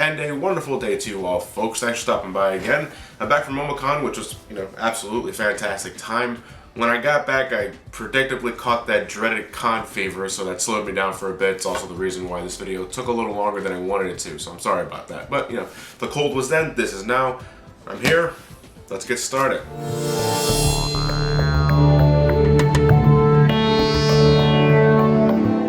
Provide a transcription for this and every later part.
And a wonderful day to you all, folks. Thanks for stopping by again. I'm back from Momocon, which was, absolutely fantastic time. When I got back, I predictably caught that dreaded con fever, so that slowed me down for a bit. It's also the reason why this video took a little longer than I wanted it to, so I'm sorry about that. But, the cold was then, this is now. I'm here. Let's get started.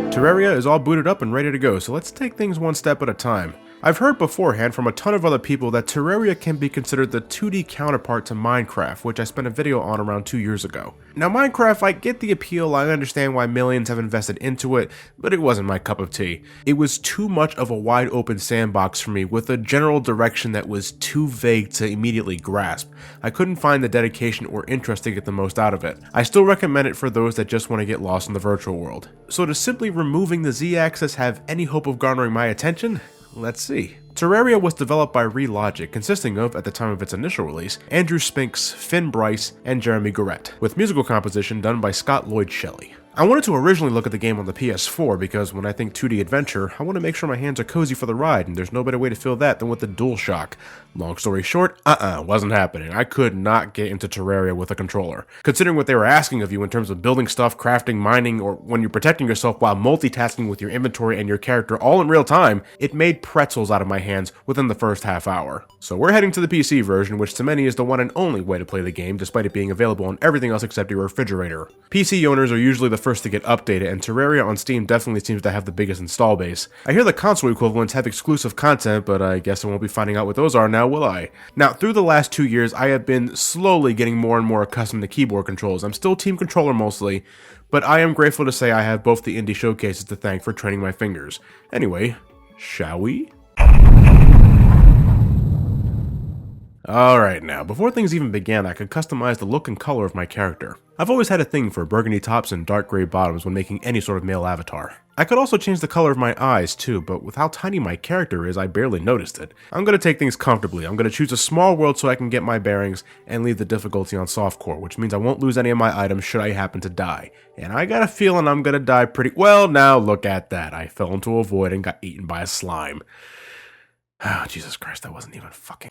Terraria is all booted up and ready to go, so let's take things one step at a time. I've heard beforehand from a ton of other people that Terraria can be considered the 2D counterpart to Minecraft, which I spent a video on around 2 years ago. Now Minecraft, I get the appeal, I understand why millions have invested into it, but it wasn't my cup of tea. It was too much of a wide open sandbox for me with a general direction that was too vague to immediately grasp. I couldn't find the dedication or interest to get the most out of it. I still recommend it for those that just want to get lost in the virtual world. So does simply removing the Z-axis have any hope of garnering my attention? Let's see. Terraria was developed by Relogic, consisting of, at the time of its initial release, Andrew Spinks, Finn Bryce, and Jeremy Garrett, with musical composition done by Scott Lloyd Shelley. I wanted to originally look at the game on the PS4 because when I think 2D adventure, I want to make sure my hands are cozy for the ride, and there's no better way to feel that than with the DualShock. Long story short, wasn't happening. I could not get into Terraria with a controller. Considering what they were asking of you in terms of building stuff, crafting, mining, or when you're protecting yourself while multitasking with your inventory and your character all in real time, it made pretzels out of my hands within the first half hour. So we're heading to the PC version, which to many is the one and only way to play the game, despite it being available on everything else except your refrigerator. PC owners are usually the first to get updated, and Terraria on Steam definitely seems to have the biggest install base. I hear the console equivalents have exclusive content, but I guess I won't be finding out what those are now, will I? Now, through the last 2 years, I have been slowly getting more and more accustomed to keyboard controls. I'm still team controller mostly, but I am grateful to say I have both the indie showcases to thank for training my fingers. Anyway, shall we? Alright now, before things even began, I could customize the look and color of my character. I've always had a thing for burgundy tops and dark gray bottoms when making any sort of male avatar. I could also change the color of my eyes too, but with how tiny my character is, I barely noticed it. I'm gonna take things comfortably. I'm gonna choose a small world so I can get my bearings and leave the difficulty on softcore, which means I won't lose any of my items should I happen to die. And I got a feeling I'm gonna die pretty well. Now look at that. I fell into a void and got eaten by a slime. Oh, Jesus Christ, that wasn't even fucking...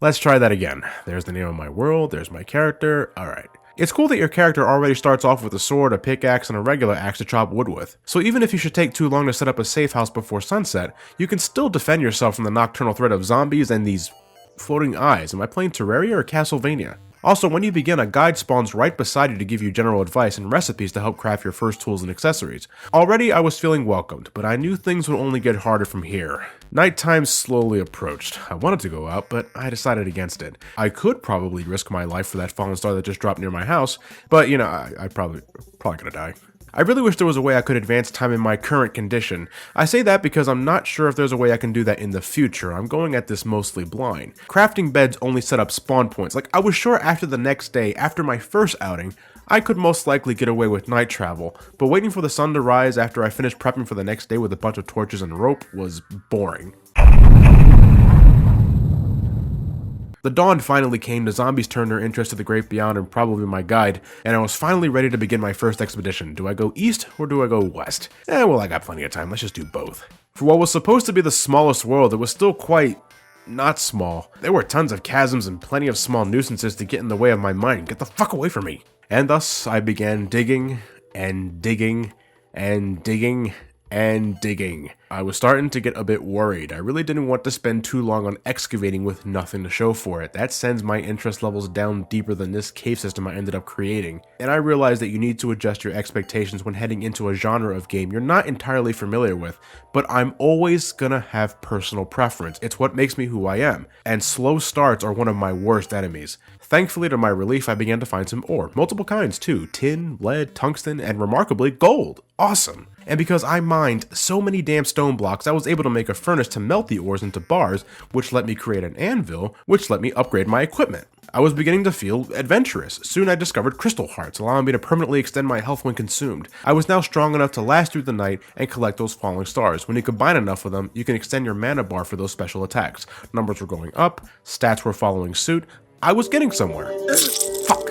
Let's try that again. There's the name of my world, there's my character, alright. It's cool that your character already starts off with a sword, a pickaxe, and a regular axe to chop wood with. So even if you should take too long to set up a safe house before sunset, you can still defend yourself from the nocturnal threat of zombies and these floating eyes. Am I playing Terraria or Castlevania? Also, when you begin, a guide spawns right beside you to give you general advice and recipes to help craft your first tools and accessories. Already, I was feeling welcomed, but I knew things would only get harder from here. Nighttime slowly approached. I wanted to go out, but I decided against it. I could probably risk my life for that fallen star that just dropped near my house, but I probably gonna die. I really wish there was a way I could advance time in my current condition. I say that because I'm not sure if there's a way I can do that in the future. I'm going at this mostly blind. Crafting beds only set up spawn points. Like, I was sure after the next day, after my first outing, I could most likely get away with night travel, but waiting for the sun to rise after I finished prepping for the next day with a bunch of torches and rope was boring. The dawn finally came, the zombies turned their interest to the great beyond and probably my guide, and I was finally ready to begin my first expedition. Do I go east or do I go west? Well, I got plenty of time, let's just do both. For what was supposed to be the smallest world, it was still quite not small. There were tons of chasms and plenty of small nuisances to get in the way of my mind. Get the fuck away from me! And thus, I began digging, and digging, and digging, and digging. I was starting to get a bit worried. I really didn't want to spend too long on excavating with nothing to show for it. That sends my interest levels down deeper than this cave system I ended up creating. And I realized that you need to adjust your expectations when heading into a genre of game you're not entirely familiar with, but I'm always gonna have personal preference. It's what makes me who I am. And slow starts are one of my worst enemies. Thankfully, to my relief, I began to find some ore. Multiple kinds too. Tin, lead, tungsten, and remarkably, gold. Awesome. And because I mined so many damn stone blocks, I was able to make a furnace to melt the ores into bars, which let me create an anvil, which let me upgrade my equipment. I was beginning to feel adventurous. Soon I discovered crystal hearts, allowing me to permanently extend my health when consumed. I was now strong enough to last through the night and collect those falling stars. When you combine enough of them, you can extend your mana bar for those special attacks. Numbers were going up, stats were following suit. I was getting somewhere. Fuck.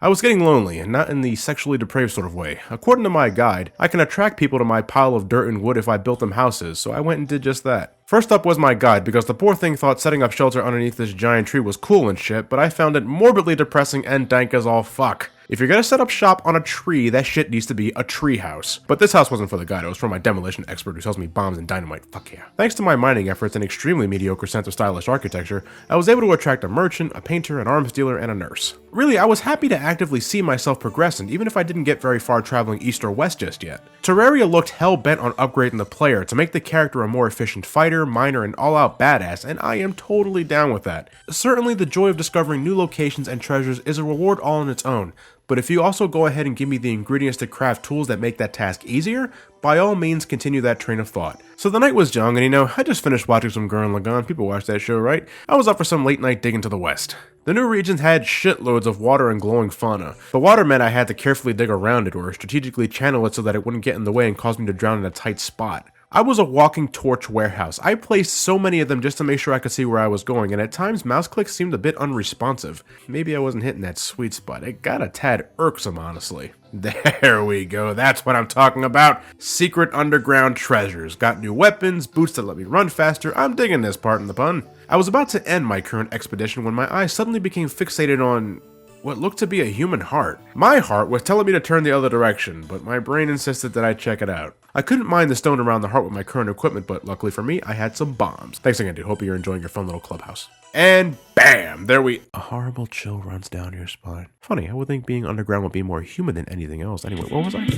I was getting lonely, and not in the sexually depraved sort of way. According to my guide, I can attract people to my pile of dirt and wood if I built them houses, so I went and did just that. First up was my guide, because the poor thing thought setting up shelter underneath this giant tree was cool and shit, but I found it morbidly depressing and dank as all fuck. If you're gonna set up shop on a tree, that shit needs to be a tree house. But this house wasn't for the guide, it was for my demolition expert who sells me bombs and dynamite. Fuck yeah. Thanks to my mining efforts and extremely mediocre sense of stylish architecture, I was able to attract a merchant, a painter, an arms dealer, and a nurse. Really, I was happy to actively see myself progressing, even if I didn't get very far traveling east or west just yet. Terraria looked hell-bent on upgrading the player to make the character a more efficient fighter, miner, and all-out badass, and I am totally down with that. Certainly, the joy of discovering new locations and treasures is a reward all on its own, but if you also go ahead and give me the ingredients to craft tools that make that task easier, by all means continue that train of thought. So the night was young, and you know, I just finished watching some Gurren Lagann. People watch that show, right? I was up for some late night digging to the west. The new regions had shitloads of water and glowing fauna. The water meant I had to carefully dig around it or strategically channel it so that it wouldn't get in the way and cause me to drown in a tight spot. I was a walking torch warehouse. I placed so many of them just to make sure I could see where I was going, and at times mouse clicks seemed a bit unresponsive. Maybe I wasn't hitting that sweet spot. It got a tad irksome, honestly. There we go, that's what I'm talking about. Secret underground treasures. Got new weapons, boots that let me run faster. I'm digging this, pardon the pun. I was about to end my current expedition when my eyes suddenly became fixated on what looked to be a human heart. My heart was telling me to turn the other direction, but my brain insisted that I check it out. I couldn't mine the stone around the heart with my current equipment, but luckily for me, I had some bombs. Thanks again, dude. Hope you're enjoying your fun little clubhouse. And bam! There we... A horrible chill runs down your spine. Funny, I would think being underground would be more human than anything else. Anyway, what was I?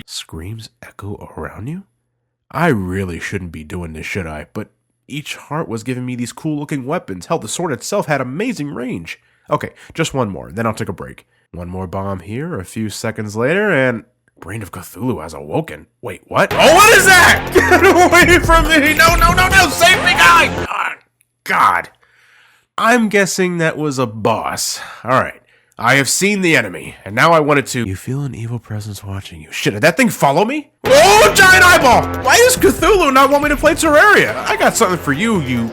Screams echo around you? I really shouldn't be doing this, should I? But each heart was giving me these cool-looking weapons. Hell, the sword itself had amazing range. Okay, just one more, then I'll take a break. One more bomb here, a few seconds later, and... Brain of Cthulhu has awoken. Wait, what? Oh, what is that? Get away from me! No, no, no, no! Save me, guy! Oh, God. I'm guessing that was a boss. Alright, I have seen the enemy, and now I wanted to... You feel an evil presence watching you. Shit, did that thing follow me? Oh, giant eyeball! Why does Cthulhu not want me to play Terraria? I got something for you, you...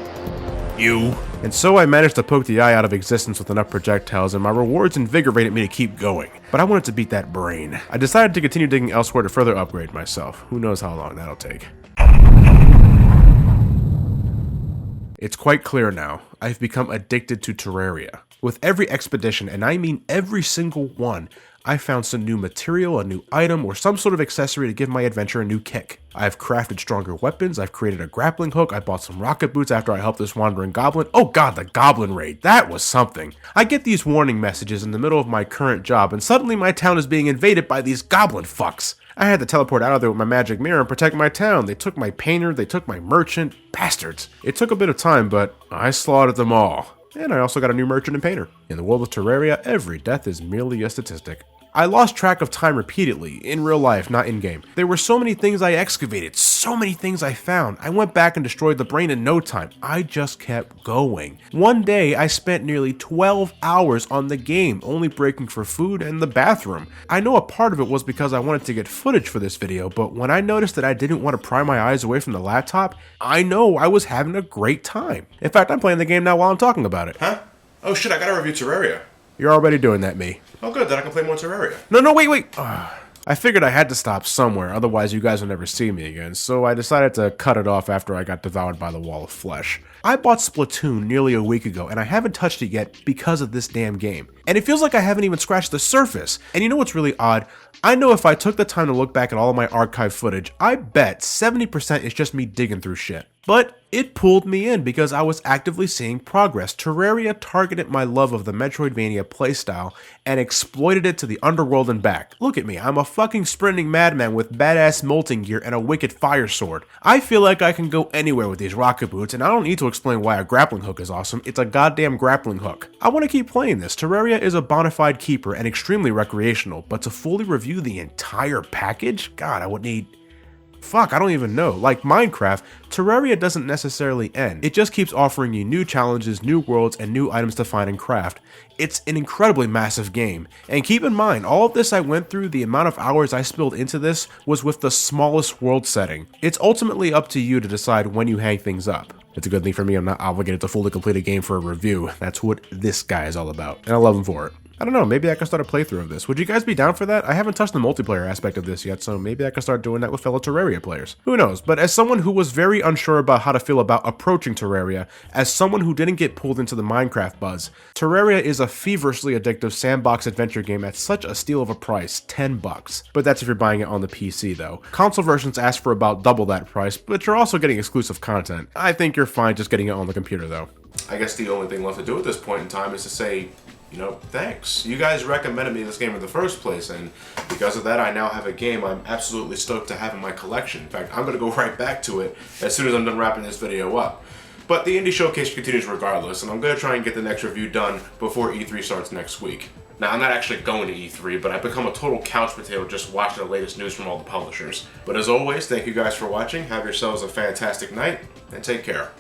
And so I managed to poke the eye out of existence with enough projectiles, and my rewards invigorated me to keep going. But I wanted to beat that brain. I decided to continue digging elsewhere to further upgrade myself. Who knows how long that'll take. It's quite clear now. I've become addicted to Terraria. With every expedition, and I mean every single one, I found some new material, a new item, or some sort of accessory to give my adventure a new kick. I've crafted stronger weapons, I've created a grappling hook, I bought some rocket boots after I helped this wandering goblin. Oh god, the goblin raid, that was something. I get these warning messages in the middle of my current job, and suddenly my town is being invaded by these goblin fucks. I had to teleport out of there with my magic mirror and protect my town. They took my painter, they took my merchant, bastards. It took a bit of time, but I slaughtered them all. And I also got a new merchant and painter. In the world of Terraria, every death is merely a statistic. I lost track of time repeatedly, in real life, not in-game. There were so many things I excavated, so many things I found. I went back and destroyed the brain in no time. I just kept going. One day, I spent nearly 12 hours on the game, only breaking for food and the bathroom. I know a part of it was because I wanted to get footage for this video, but when I noticed that I didn't want to pry my eyes away from the laptop, I know I was having a great time. In fact, I'm playing the game now while I'm talking about it. Huh? Oh shit, I gotta review Terraria. You're already doing that, me. Oh good, then I can play more Terraria. No, wait. I figured I had to stop somewhere, otherwise you guys will never see me again, so I decided to cut it off after I got devoured by the wall of flesh. I bought Splatoon nearly a week ago, and I haven't touched it yet because of this damn game. And it feels like I haven't even scratched the surface. And you know what's really odd? I know if I took the time to look back at all of my archive footage, I bet 70% is just me digging through shit. But it pulled me in because I was actively seeing progress. Terraria targeted my love of the Metroidvania playstyle and exploited it to the underworld and back. Look at me, I'm a fucking sprinting madman with badass molting gear and a wicked fire sword. I feel like I can go anywhere with these rocket boots, and I don't need to explain why a grappling hook is awesome. It's a goddamn grappling hook. I want to keep playing this. Terraria is a bona fide keeper and extremely recreational, but to fully review the entire package? God, I would need... Fuck, I don't even know. Like Minecraft, Terraria doesn't necessarily end. It just keeps offering you new challenges, new worlds, and new items to find and craft. It's an incredibly massive game. And keep in mind, all of this I went through, the amount of hours I spilled into this, was with the smallest world setting. It's ultimately up to you to decide when you hang things up. It's a good thing for me, I'm not obligated to fully complete a game for a review. That's what this guy is all about, and I love him for it. I don't know, maybe I could start a playthrough of this. Would you guys be down for that? I haven't touched the multiplayer aspect of this yet, so maybe I could start doing that with fellow Terraria players. Who knows? But as someone who was very unsure about how to feel about approaching Terraria, as someone who didn't get pulled into the Minecraft buzz, Terraria is a feverishly addictive sandbox adventure game at such a steal of a price, $10. But that's if you're buying it on the PC though. Console versions ask for about double that price, but you're also getting exclusive content. I think you're fine just getting it on the computer though. I guess the only thing left to do at this point in time is to say, you know, thanks. You guys recommended me this game in the first place, and because of that, I now have a game I'm absolutely stoked to have in my collection. In fact, I'm going to go right back to it as soon as I'm done wrapping this video up. But the Indie Showcase continues regardless, and I'm going to try and get the next review done before E3 starts next week. Now, I'm not actually going to E3, but I've become a total couch potato just watching the latest news from all the publishers. But as always, thank you guys for watching, have yourselves a fantastic night, and take care.